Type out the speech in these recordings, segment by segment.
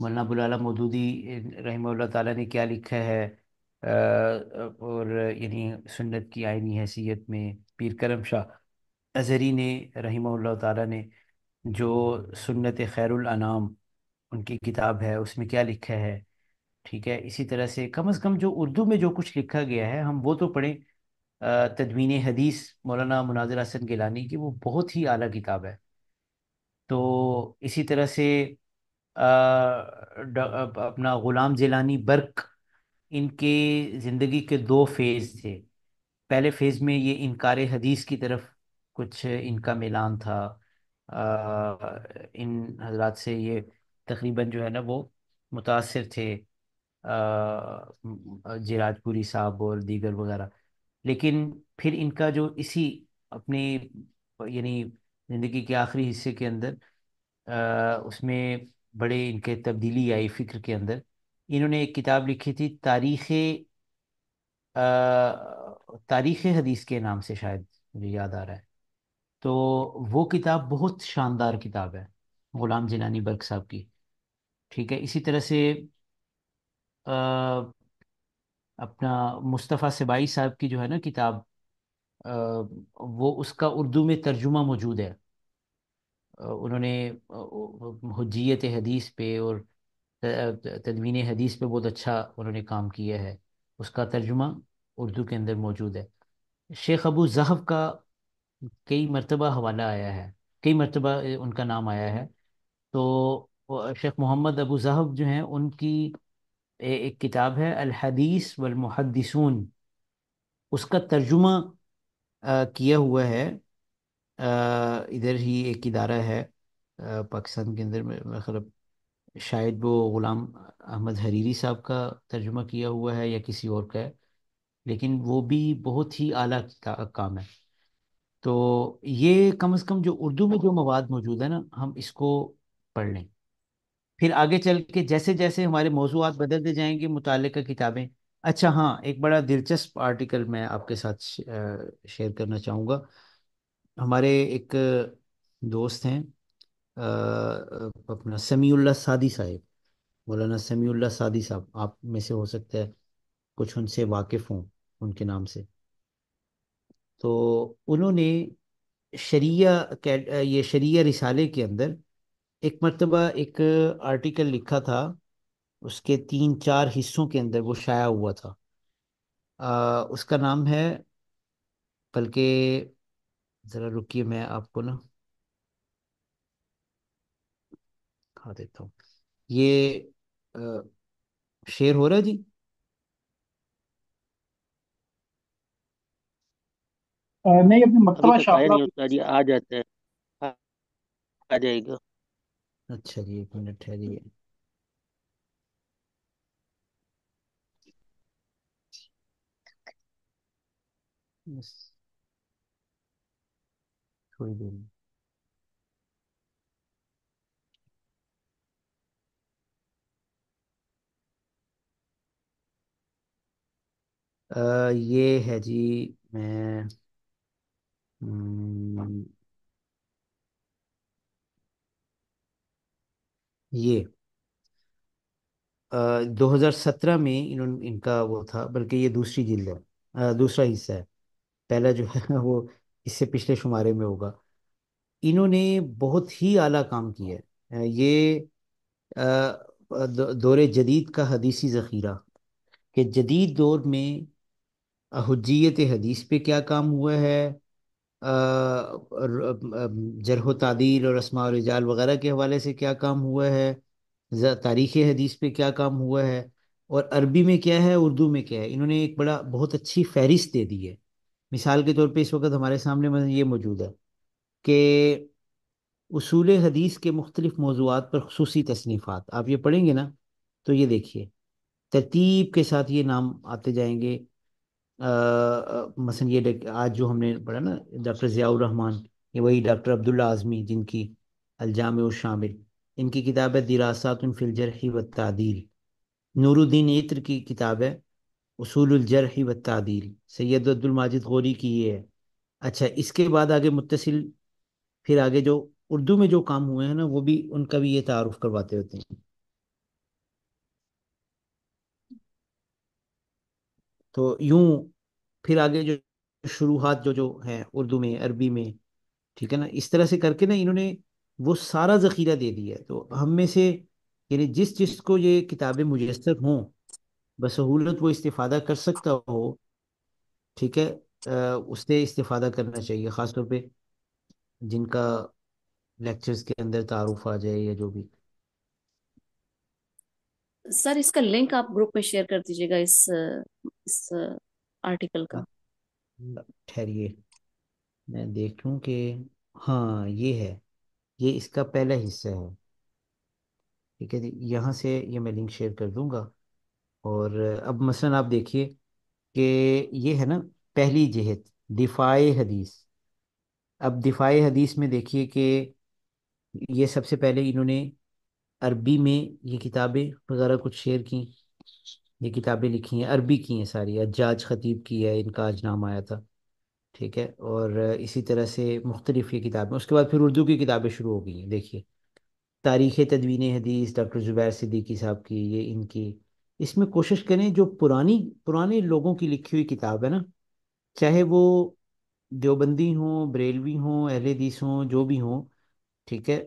مولانا ابو العلا مودودی رحمہ اللہ تعالیٰ نے کیا لکھا ہے، اور یعنی سنت کی آئینی حیثیت میں پیر کرم شاہ اظہری نے رحمہ اللہ تعالیٰ نے جو سنت خیر الانام ان کی کتاب ہے اس میں کیا لکھا ہے، ٹھیک ہے. اسی طرح سے کم از کم جو اردو میں جو کچھ لکھا گیا ہے ہم وہ تو پڑھیں. تدوین حدیث مولانا مناظر حسن گیلانی کی وہ بہت ہی اعلیٰ کتاب ہے. تو اسی طرح سے اپنا غلام جیلانی برق، ان کے زندگی کے دو فیز تھے. پہلے فیز میں یہ انکار حدیث کی طرف کچھ ان کا میلان تھا. ان حضرات سے یہ تقریباً جو ہے نا وہ متاثر تھے، جیراج پوری صاحب اور دیگر وغیرہ. لیکن پھر ان کا جو اسی اپنے یعنی زندگی کے آخری حصے کے اندر اس میں بڑے ان کے تبدیلی آئی فکر کے اندر. انہوں نے ایک کتاب لکھی تھی تاریخ حدیث کے نام سے، شاید مجھے یاد آ رہا ہے. تو وہ کتاب بہت شاندار کتاب ہے غلام جیلانی برق صاحب کی. ٹھیک ہے. اسی طرح سے اپنا مصطفیٰ سبائی صاحب کی جو ہے نا کتاب، وہ اس کا اردو میں ترجمہ موجود ہے. انہوں نے حجیت حدیث پہ اور تدوین حدیث پہ بہت اچھا انہوں نے کام کیا ہے. اس کا ترجمہ اردو کے اندر موجود ہے. شیخ ابو ظہب کا کئی مرتبہ حوالہ آیا ہے، کئی مرتبہ ان کا نام آیا ہے. تو شیخ محمد ابو ظہب جو ہیں ان کی ایک کتاب ہے الحدیث والمحدثون، اس کا ترجمہ کیا ہوا ہے. ادھر ہی ایک ادارہ ہے پاکستان کے اندر، میں خیال شاید وہ غلام احمد حریری صاحب کا ترجمہ کیا ہوا ہے یا کسی اور کا ہے، لیکن وہ بھی بہت ہی اعلیٰ کام ہے. تو یہ کم از کم جو اردو میں جو مواد موجود ہے نا ہم اس کو پڑھ لیں. پھر آگے چل کے جیسے جیسے ہمارے موضوعات بدلتے جائیں گے متعلقہ کتابیں. اچھا ہاں، ایک بڑا دلچسپ آرٹیکل میں آپ کے ساتھ شیئر کرنا چاہوں گا. ہمارے ایک دوست ہیں، اپنا سمیع اللہ سعدی صاحب، مولانا سمیع اللہ سعدی صاحب، آپ میں سے ہو سکتا ہے کچھ ان سے واقف ہوں ان کے نام سے. تو انہوں نے یہ شریعہ رسالے کے اندر ایک مرتبہ ایک آرٹیکل لکھا تھا، اس کے 3 4 حصوں کے اندر وہ شائع ہوا تھا. اس کا نام ہے، بلکہ ذرا رکیے میں آپ کو نا دکھا دیتا ہوں. یہ شیئر ہو رہا ہے جی؟ نہیں، ابھی ابھی مکتبہ تک آیا شافعہ نہیں استاد جی، آ جاتا ہے، آ آ جائے گا. اچھا جی، ایک منٹ ٹھہریے. بس تھوڑی دیر میں. یہ ہے جی، میں یہ 2017 میں ان کا وہ تھا، بلکہ یہ دوسری جلد ہے، دوسرا حصہ ہے. پہلا جو ہے وہ اس سے پچھلے شمارے میں ہوگا. انہوں نے بہت ہی اعلیٰ کام کیا ہے. یہ دور جدید کا حدیثی ذخیرہ، کہ جدید دور میں حجیت حدیث پہ کیا کام ہوا ہے، جرح و تعدیل اور اسماء و رجال وغیرہ کے حوالے سے کیا کام ہوا ہے، تاریخ حدیث پہ کیا کام ہوا ہے، اور عربی میں کیا ہے، اردو میں کیا ہے. انہوں نے ایک بہت اچھی فہرست دے دی ہے. مثال کے طور پہ اس وقت ہمارے سامنے مثلا یہ موجود ہے کہ اصول حدیث کے مختلف موضوعات پر خصوصی تصنیفات. آپ یہ پڑھیں گے نا تو یہ دیکھیے ترتیب کے ساتھ یہ نام آتے جائیں گے. مثلا یہ آج جو ہم نے پڑھا نا ڈاکٹر ضیاء الرحمن، یہ وہی ڈاکٹر عبداللہ اعظمی جن کی الجامع الشامل، ان کی کتاب ہے دراسات فی الجرح والتعدیل. نور الدین عطر کی کتاب ہے اصول الجرح والتعدیل. سید عبد الماجد غوری کی یہ ہے. اچھا، اس کے بعد آگے متصل پھر آگے جو اردو میں جو کام ہوئے ہیں نا وہ بھی ان کا بھی یہ تعارف کرواتے ہوتے ہیں. تو یوں پھر آگے جو شروحات جو جو ہیں اردو میں عربی میں، ٹھیک ہے نا، اس طرح سے کر کے نا انہوں نے وہ سارا ذخیرہ دے دیا ہے، تو ہم میں سے یعنی جس کو یہ کتابیں میسر ہوں بسہولت وہ استفادہ کر سکتا ہو، ٹھیک ہے، اس سے استفادہ کرنا چاہیے، خاص طور پہ جن کا لیکچرز کے اندر تعارف آ جائے یا جو بھی۔ سر اس کا لنک آپ گروپ میں شیئر کر دیجیے گا اس آرٹیکل کا۔ ٹھہریے میں دیکھ لوں کہ ہاں یہ ہے، یہ اس کا پہلا حصہ ہے، ٹھیک ہے جی، یہاں سے یہ میں لنک شیئر کر دوں گا۔ اور اب مثلا آپ دیکھیے کہ یہ ہے نا پہلی جہت دفاع حدیث۔ اب دفاع حدیث میں دیکھیے کہ یہ سب سے پہلے انہوں نے عربی میں یہ کتابیں وغیرہ کچھ شیئر کی، یہ کتابیں لکھی ہیں عربی کی ہیں ساری، حجاج خطیب کی ہے، ان کا آج نام آیا تھا، ٹھیک ہے، اور اسی طرح سے مختلف یہ کتابیں، اس کے بعد پھر اردو کی کتابیں شروع ہو گئی ہیں، دیکھیے تاریخ تدوین حدیث ڈاکٹر زبیر صدیقی صاحب کی، یہ ان کی، اس میں کوشش کریں جو پرانے لوگوں کی لکھی ہوئی کتاب ہے نا، چاہے وہ دیوبندی ہوں، بریلوی ہوں، اہل حدیث ہوں، جو بھی ہوں، ٹھیک ہے،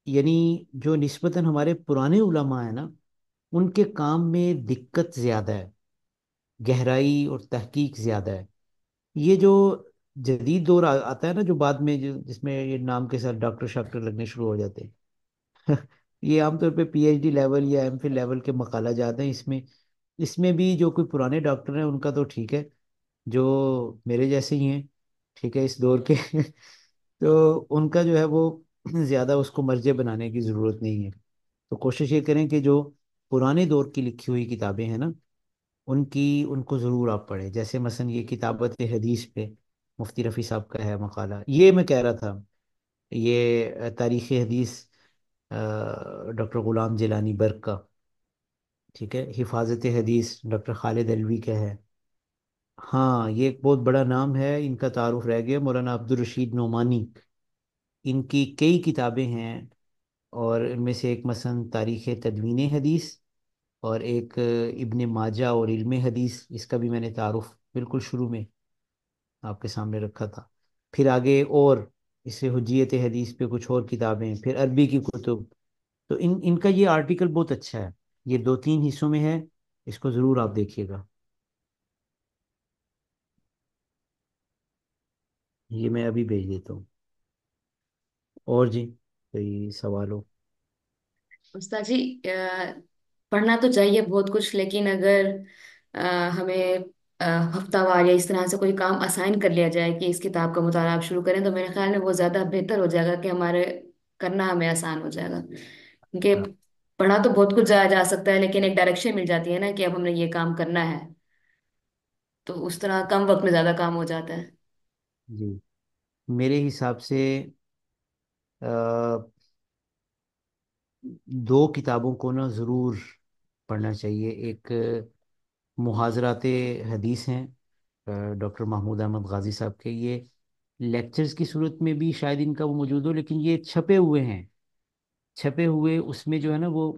یعنی جو نسبتاً ہمارے پرانے علماء ہیں نا، ان کے کام میں دقت زیادہ ہے، گہرائی اور تحقیق زیادہ ہے۔ یہ جو جدید دور آتا ہے نا جو بعد میں جس میں یہ نام کے ساتھ ڈاکٹر شاکٹر لگنے شروع ہو جاتے ہیں یہ عام طور پہ پی ایچ ڈی لیول یا ایم فل لیول کے مقالہ جاتے ہیں، اس میں بھی جو کوئی پرانے ڈاکٹر ہیں ان کا تو ٹھیک ہے، جو میرے جیسے ہی ہیں، ٹھیک ہے، اس دور کے تو ان کا جو ہے وہ زیادہ اس کو مرجع بنانے کی ضرورت نہیں ہے، تو کوشش یہ کریں کہ جو پرانے دور کی لکھی ہوئی کتابیں ہیں نا ان کو ضرور آپ پڑھیں، جیسے مثلا یہ کتابت حدیث پہ مفتی رفیع صاحب کا ہے مقالہ، یہ میں کہہ رہا تھا، یہ تاریخ حدیث ڈاکٹر غلام جیلانی برق کا، ٹھیک ہے، حفاظت حدیث ڈاکٹر خالد علوی کا ہے، ہاں یہ ایک بہت بڑا نام ہے، ان کا تعارف رہ گیا، مولانا عبد الرشید نعمانی، ان کی کئی کتابیں ہیں، اور ان میں سے ایک مثلا تاریخ تدوین حدیث، اور ایک ابن ماجہ اور علم حدیث، اس کا بھی میں نے تعارف بالکل شروع میں آپ کے سامنے رکھا تھا، پھر آگے اور اس سے حجیت حدیث پہ کچھ اور کتابیں، پھر عربی کی کتب، تو ان کا یہ آرٹیکل بہت اچھا ہے، یہ 2 3 حصوں میں ہے، اس کو ضرور آپ دیکھیے گا، یہ میں ابھی بھیج دیتا ہوں۔ اور جی کوئی سوال ہو؟ استاد جی، پڑھنا تو چاہیے بہت کچھ، لیکن اگر ہمیں ہفتہ وار یا اس طرح سے کوئی کام اسائن کر لیا جائے کہ اس کتاب کا مطالعہ آپ شروع کریں، تو میرے خیال میں وہ زیادہ بہتر ہو جائے گا، کہ ہمارے کرنا ہمیں آسان ہو جائے گا، کیونکہ ہاں پڑھا تو بہت کچھ جایا جا سکتا ہے، لیکن ایک ڈائریکشن مل جاتی ہے نا کہ اب ہم نے یہ کام کرنا ہے، تو اس طرح کم وقت میں زیادہ کام ہو جاتا ہے۔ جی، میرے حساب سے آ، 2 کتابوں کو نا ضرور پڑھنا چاہیے، ایک محاضرات حدیث ہیں ڈاکٹر محمود احمد غازی صاحب کے، یہ لیکچرز کی صورت میں بھی شاید ان کا وہ موجود ہو، لیکن یہ چھپے ہوئے ہیں، چھپے ہوئے اس میں جو ہے نا وہ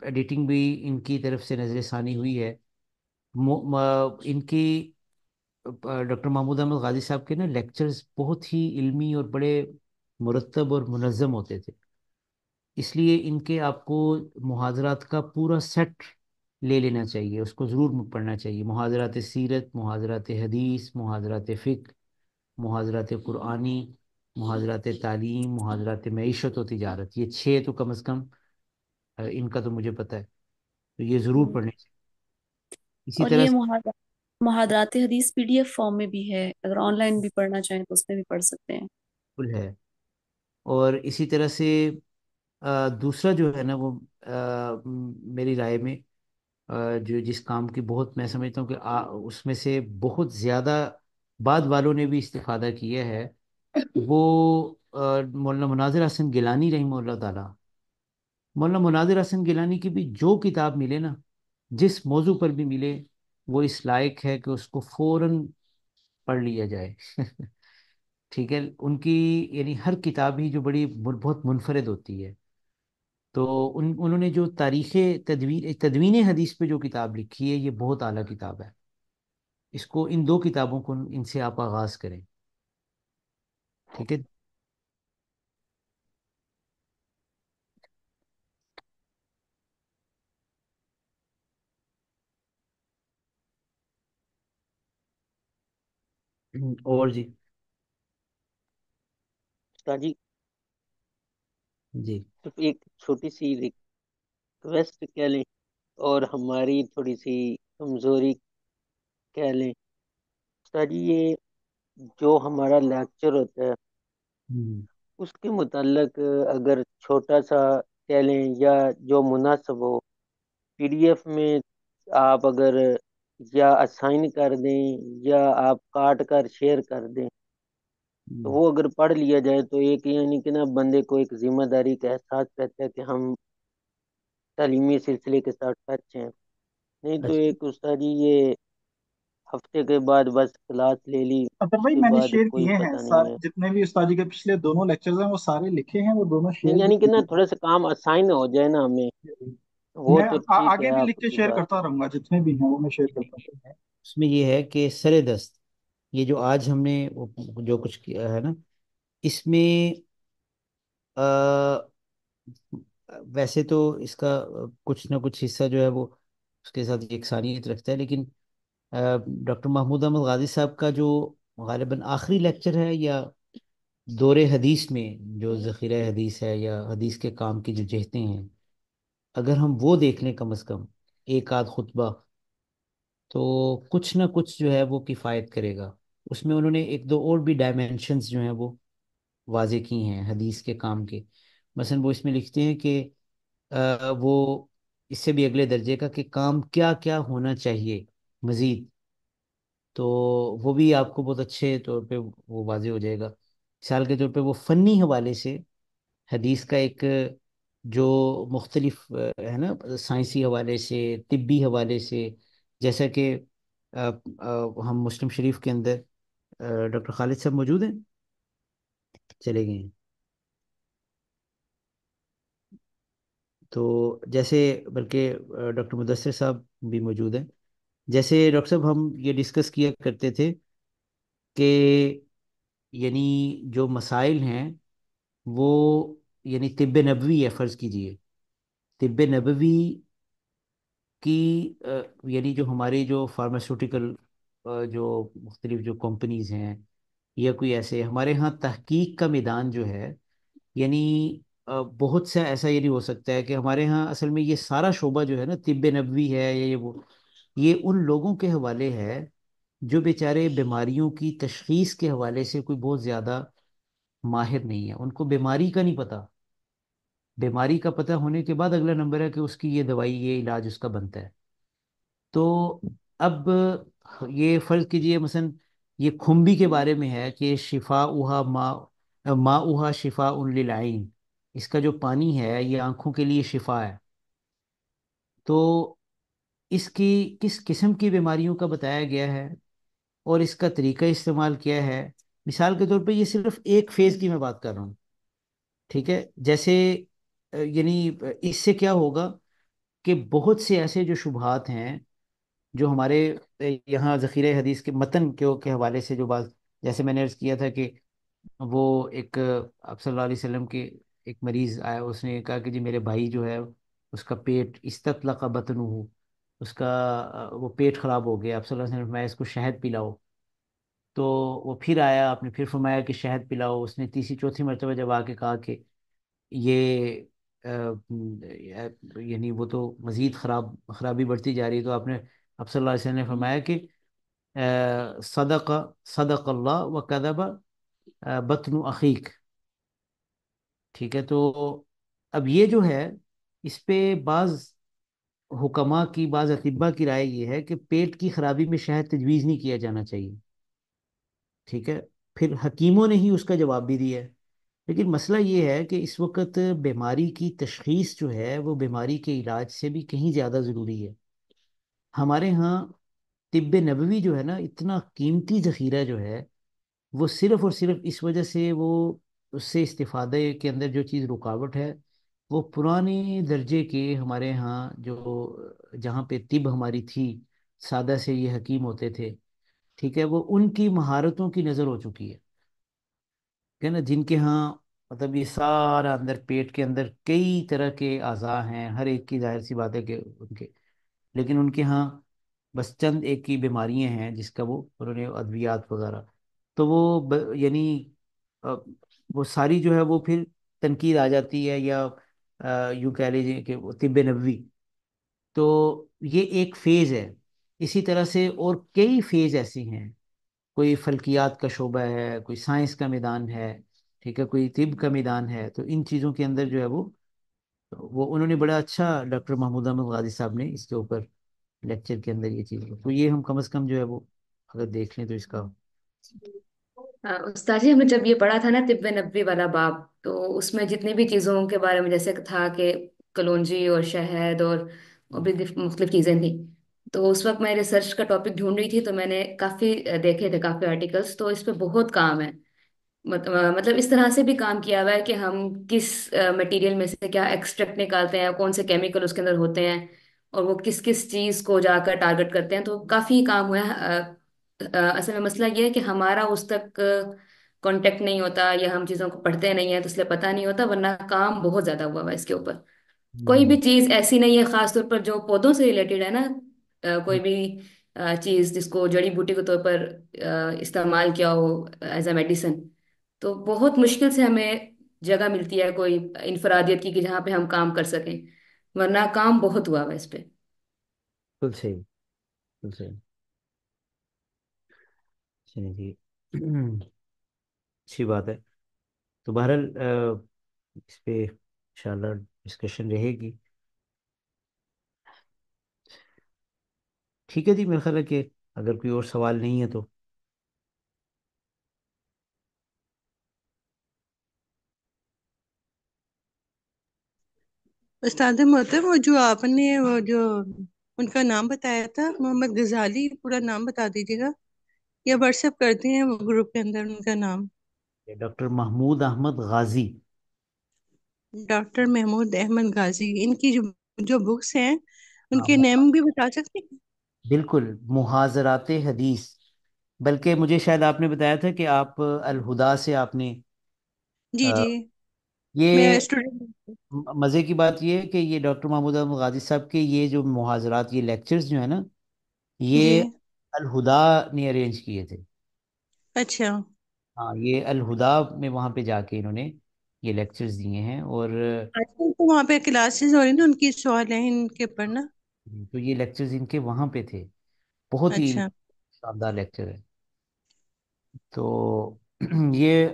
ایڈیٹنگ بھی ان کی طرف سے نظر ثانی ہوئی ہے، ان کی ڈاکٹر محمود احمد غازی صاحب کے نا لیکچرز بہت ہی علمی اور بڑے مرتب اور منظم ہوتے تھے، اس لیے ان کے آپ کو محاضرات کا پورا سیٹ لے لینا چاہیے، اس کو ضرور پڑھنا چاہیے، محاضرات سیرت، محاضرات حدیث، محاضرات فقہ، محاضرات قرآنی، محاضرات تعلیم، محاضرات معیشت و تجارت، یہ 6 تو کم از کم ان کا تو مجھے پتہ ہے، تو یہ ضرور پڑھنے چاہیے، اسی اور طرح یہ محاضرات حدیث پی ڈی ایف فارم میں بھی ہے، اگر آن لائن بھی پڑھنا چاہیں تو اس میں بھی پڑھ سکتے ہیں۔ سے ہے، اور اسی طرح سے دوسرا جو ہے نا وہ میری رائے میں جو جس کام کی بہت میں سمجھتا ہوں کہ اس میں سے بہت زیادہ بعد والوں نے بھی استفادہ کیا ہے، وہ مولانا مناظر حسن گیلانی رحمہ اللہ تعالی، مولانا مناظر حسن گیلانی کی بھی جو کتاب ملے نا، جس موضوع پر بھی ملے، وہ اس لائق ہے کہ اس کو فوراً پڑھ لیا جائے ٹھیک ہے، ان کی یعنی ہر کتاب ہی جو بہت منفرد ہوتی ہے، تو انہوں نے جو تاریخ تدوین حدیث پہ جو کتاب لکھی ہے، یہ بہت اعلیٰ کتاب ہے. اس کو، ان دو کتابوں کو، ان سے آپ آغاز کریں. ٹھیک ہے. اور جی. استاد جی، جی. صرف ایک چھوٹی سی ریکویسٹ کہہ لیں اور ہماری تھوڑی سی کمزوری کہہ لیں. استاد جی، یہ جو ہمارا لیکچر ہوتا ہے ہم، اس کے متعلق اگر چھوٹا سا کہہ لیں یا جو مناسب ہو، پی ڈی ایف میں آپ اگر یا اسائن کر دیں یا آپ کاٹ کر شیئر کر دیں، تو ہم، وہ اگر پڑھ لیا جائے تو ایک یعنی کہ نا بندے کو ایک ذمہ داری کا احساس رہتا ہے کہ ہم تعلیمی سلسلے کے ساتھ ٹچ ہیں. نہیں تو اچھا. ایک استاد جی یہ ہفتے کے بعد بس کلاس لے لی، اطہر اس بھائی کے میں نے بعد شیئر کوئی کیے ہیں، پتہ نہیں ہے. جتنے بھی استاد جی کے پچھلے دونوں لیکچرز ہیں وہ سارے لکھے ہیں، وہ دونوں نہیں شیئر بھی یعنی کہ نا کیے تھوڑا سا کام آسائن ہو جائے نا ہمیں، ہیں. وہ میں تو ٹھیک ہے آگے بھی آپ لکھ کے کی شیئر بات. کرتا رہوں گا، جتنے بھی ہیں وہ میں شیئر کرتا ہوں. اس میں یہ ہے کہ سر دست یہ جو آج ہم نے جو کچھ کیا ہے نا، اس میں ویسے تو اس کا کچھ نہ کچھ حصہ جو ہے وہ اس کے ساتھ یکسانیت رکھتا ہے، لیکن ڈاکٹر محمود احمد غازی صاحب کا جو غالباً آخری لیکچر ہے، یا دور حدیث میں جو ذخیرہ حدیث ہے یا حدیث کے کام کی جو جہتیں ہیں، اگر ہم وہ دیکھ لیں کم از کم ایک آدھ خطبہ، تو کچھ نہ کچھ جو ہے وہ کفایت کرے گا. اس میں انہوں نے ایک دو اور بھی ڈائمینشنز جو ہیں وہ واضح کی ہیں حدیث کے کام کے. مثلا وہ اس میں لکھتے ہیں کہ وہ اس سے بھی اگلے درجے کا کہ کام کیا کیا ہونا چاہیے مزید. تو وہ بھی آپ کو بہت اچھے طور پہ وہ واضح ہو جائے گا. مثال کے طور پہ وہ فنی حوالے سے حدیث کا ایک جو مختلف ہے نا، سائنسی حوالے سے، طبی حوالے سے، جیسا کہ ہم مسلم شریف کے اندر ڈاکٹر خالد صاحب موجود ہیں؟ چلے گئے ہیں. تو جیسے، بلکہ ڈاکٹر مدثر صاحب بھی موجود ہیں. جیسے ڈاکٹر صاحب ہم یہ ڈسکس کیا کرتے تھے کہ یعنی جو مسائل ہیں وہ، یعنی طب نبوی ہے فرض کیجئے، طب نبوی کی یعنی جو ہماری جو فارماسیوٹیکل جو مختلف جو کمپنیز ہیں، یا کوئی ایسے ہمارے ہاں تحقیق کا میدان جو ہے، یعنی بہت سا ایسا یہ نہیں ہو سکتا ہے کہ ہمارے ہاں اصل میں یہ سارا شعبہ جو ہے نا طب نبوی ہے یا یہ ان لوگوں کے حوالے ہے جو بیچارے بیماریوں کی تشخیص کے حوالے سے کوئی بہت زیادہ ماہر نہیں ہے. ان کو بیماری کا نہیں پتا. بیماری کا پتہ ہونے کے بعد اگلا نمبر ہے کہ اس کی یہ دوائی، یہ علاج اس کا بنتا ہے. تو اب یہ فرض کیجئے مثلا یہ کھمبی کے بارے میں ہے کہ شفا اوہا ما اوہا شفا للعین، اس کا جو پانی ہے یہ آنکھوں کے لیے شفا ہے. تو اس کی کس قسم کی بیماریوں کا بتایا گیا ہے اور اس کا طریقہ استعمال کیا ہے. مثال کے طور پہ یہ صرف ایک فیز کی میں بات کر رہا ہوں. ٹھیک ہے. جیسے یعنی اس سے کیا ہوگا کہ بہت سے ایسے جو شبہات ہیں جو ہمارے یہاں ذخیرہ حدیث کے متن کے حوالے سے جو بات، جیسے میں نے عرض کیا تھا کہ وہ ایک آپ صلی اللہ علیہ وسلم کے ایک مریض آیا، اس نے کہا کہ جی میرے بھائی جو ہے اس کا پیٹ استطلق بطنہ، اس کا وہ پیٹ خراب ہو گیا. آپ صلی اللہ علیہ وسلم نے فرمایا اس کو شہد پلاؤ. تو وہ پھر آیا، آپ نے پھر فرمایا کہ شہد پلاؤ. اس نے تیسری چوتھی مرتبہ جب آ کے کہا کہ یہ یعنی وہ تو مزید خرابی بڑھتی جا رہی ہے، تو آپ نے، آپ صلی اللہ علیہ وسلم نے فرمایا کہ صدق صدق اللہ و کذب بطن اخیک. ٹھیک ہے. تو اب یہ جو ہے، اس پہ بعض حکماء کی، بعض اطباء کی رائے یہ ہے کہ پیٹ کی خرابی میں شہد تجویز نہیں کیا جانا چاہیے. ٹھیک ہے. پھر حکیموں نے ہی اس کا جواب بھی دیا ہے. لیکن مسئلہ یہ ہے کہ اس وقت بیماری کی تشخیص جو ہے وہ بیماری کے علاج سے بھی کہیں زیادہ ضروری ہے. ہمارے ہاں طب نبوی جو ہے نا، اتنا قیمتی ذخیرہ جو ہے، وہ صرف اور صرف اس وجہ سے وہ اس سے استفادے کے اندر جو چیز رکاوٹ ہے وہ پرانے درجے کے ہمارے ہاں جو جہاں پہ طب ہماری تھی، سادہ سے یہ حکیم ہوتے تھے، ٹھیک ہے، وہ ان کی مہارتوں کی نظر ہو چکی ہے نا، جن کے ہاں مطلب یہ سارا اندر پیٹ کے اندر کئی طرح کے اعضاء ہیں، ہر ایک کی ظاہر سی بات ہے کہ ان کے، لیکن ان کے ہاں بس چند ایک کی بیماریاں ہیں جس کا وہ انہوں نے ادویات وغیرہ، تو وہ یعنی آ، وہ ساری جو ہے وہ پھر تنقید آ جاتی ہے، یا یوں کہہ لیجیے کہ وہ طب نبوی، تو یہ ایک فیز ہے۔ اسی طرح سے اور کئی فیز ایسی ہیں، کوئی فلکیات کا شعبہ ہے، کوئی سائنس کا میدان ہے، ٹھیک ہے، کوئی طب کا میدان ہے، تو ان چیزوں کے اندر جو ہے وہ انہوں نے بڑا اچھا، ڈاکٹر محمود احمد غازی صاحب نے اس کے اوپر لیکچر کے اندر یہ چیز، تو یہ ہم کم از کم جو ہے وہ اگر دیکھ لیں تو اس کا استاد جی، ہم نے جب یہ پڑھا تھا نا طب نبوی والا باب، تو اس میں جتنی بھی چیزوں کے بارے میں جیسے تھا کہ کلونجی اور شہد اور بھی مختلف چیزیں تھیں، تو اس وقت میں ریسرچ کا ٹاپک ڈھونڈ رہی تھی، تو میں نے کافی دیکھے تھے کافی آرٹیکلس، تو اس پہ بہت کام ہے۔ مطلب اس طرح سے بھی کام کیا ہوا ہے کہ ہم کس مٹیریل میں سے کیا ایکسٹریکٹ نکالتے ہیں، کون سے کیمیکل اس کے اندر ہوتے ہیں، اور وہ کس کس چیز کو جا کر ٹارگٹ کرتے ہیں، تو کافی کام ہوا ہے۔ اصل میں مسئلہ یہ ہے کہ ہمارا اس تک کانٹیکٹ نہیں ہوتا، یا ہم چیزوں کو پڑھتے نہیں ہیں تو اس لیے پتہ نہیں ہوتا، ورنہ کام بہت زیادہ ہوا ہوا ہے اس کے اوپر۔ کوئی بھی چیز ایسی نہیں ہے، خاص طور پر جو پودوں سے ریلیٹڈ ہے نا، کوئی بھی چیز جس کو جڑی بوٹی کے طور پر استعمال کیا ہو ایز اے میڈیسن، تو بہت مشکل سے ہمیں جگہ ملتی ہے کوئی انفرادیت کی کہ جہاں پہ ہم کام کر سکیں، ورنہ کام بہت ہوا ہوا ہے اس پہ۔ بالکل صحیح، بالکل صحیح، چلیے جی، اچھی بات ہے، تو بہرحال اس پہ انشاءاللہ ڈسکشن رہے گی۔ ٹھیک ہے جی، میرا خیال ہے کہ اگر کوئی اور سوال نہیں ہے تو استاد محترم، وہ جو آپ نے وہ جو ان کا نام بتایا تھا محمد غزالی، پورا نام بتا دیجیے گا یا واٹس ایپ کرتے ہیں وہ گروپ کے اندر ان کا نام؟ ڈاکٹر محمود احمد غازی۔ ڈاکٹر محمود احمد غازی، ان کی جو بکس ہیں ان ہاں، کے نیم بھی بتا سکتے ہیں؟ بالکل، محاضرات حدیث، بلکہ مجھے شاید آپ نے بتایا تھا کہ آپ الہدا سے آپ نے جی آ، جی، میں یہ اسٹوڈنٹ۔ مزے کی بات یہ ہے کہ یہ ڈاکٹر محمود احمد غازی صاحب کے یہ جو محاضرات، یہ لیکچرز جو ہیں نا، جی، یہ الہدا نے ارینج کیے تھے۔ اچھا ہاں، یہ الہدا میں وہاں پہ جا کے انہوں نے یہ لیکچرز دیے ہیں، اور آج کل تو وہاں پہ کلاسز ہو رہی ہیں نا ان کی، سوال ہیں ان کے پڑھنا۔ تو یہ لیکچرز ان کے وہاں پہ تھے، بہت ہی اچھا شاندار لیکچر ہے۔ تو یہ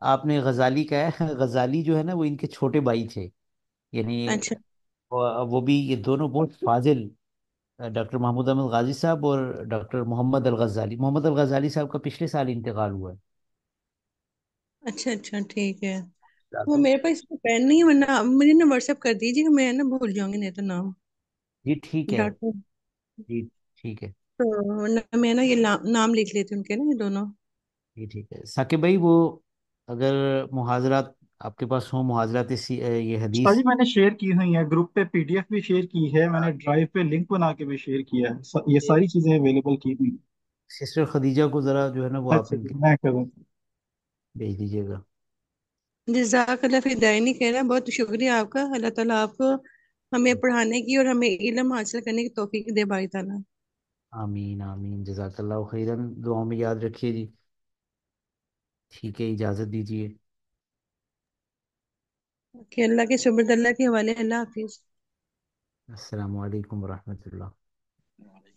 آپ نے غزالی کا ہے، غزالی جو ہے نا وہ ان کے چھوٹے بھائی تھے، یعنی اچھا وہ بھی یہ دونوں بہت فاضل، ڈاکٹر محمود احمد غازی صاحب اور ڈاکٹر محمد الغزالی، محمد الغزالی صاحب کا پچھلے سال انتقال ہوا اچھا اچھا، ٹھیک ہے۔ وہ ہے۔ میرے پاس اس میں پین نہیں ہے، ورنہ مجھے نا واٹس ایپ کر دیجیے گا، میں نا بھول جاؤں گی نہیں تو نام جی ٹھیک ہے، ڈاکٹر، جی ٹھیک ہے، تو ورنہ میں نا یہ نام لکھ لیتی ہوں ان کے نا، یہ دونوں۔ جی ٹھیک ہے ثاقب بھائی، وہ اگر محاضرات آپ کے پاس ہوں، محاضرات یہ استاد حدیث، جی میں نے شیئر کی ہوئی ہیں گروپ پہ، پی ڈی ایف بھی شیئر کی ہے میں نے، ڈرائیو پہ لنک بنا کے بھی شیئر کیا ہے، یہ ساری چیزیں اویلیبل کی ہوئی ہیں۔ سسٹر خدیجہ کو ذرا جو ہے نا وہ آپ اچھا ان جی، کے میں کروں۔ بھیج دیجیے گا۔ جزاک اللہ پھر دائنی کہہ رہا ہے، بہت شکریہ آپ کا، اللہ تعالیٰ آپ کو ہمیں پڑھانے کی اور ہمیں علم حاصل کرنے کی توفیق دے باری تعالیٰ۔ آمین آمین، جزاک اللہ خیرن، دعاؤں میں یاد رکھیے جی۔ ٹھیک ہے، اجازت دیجیے۔ کہ اللہ کے شکر، اللہ کے حوالے، اللہ حافظ۔ السلام علیکم ورحمۃ اللہ۔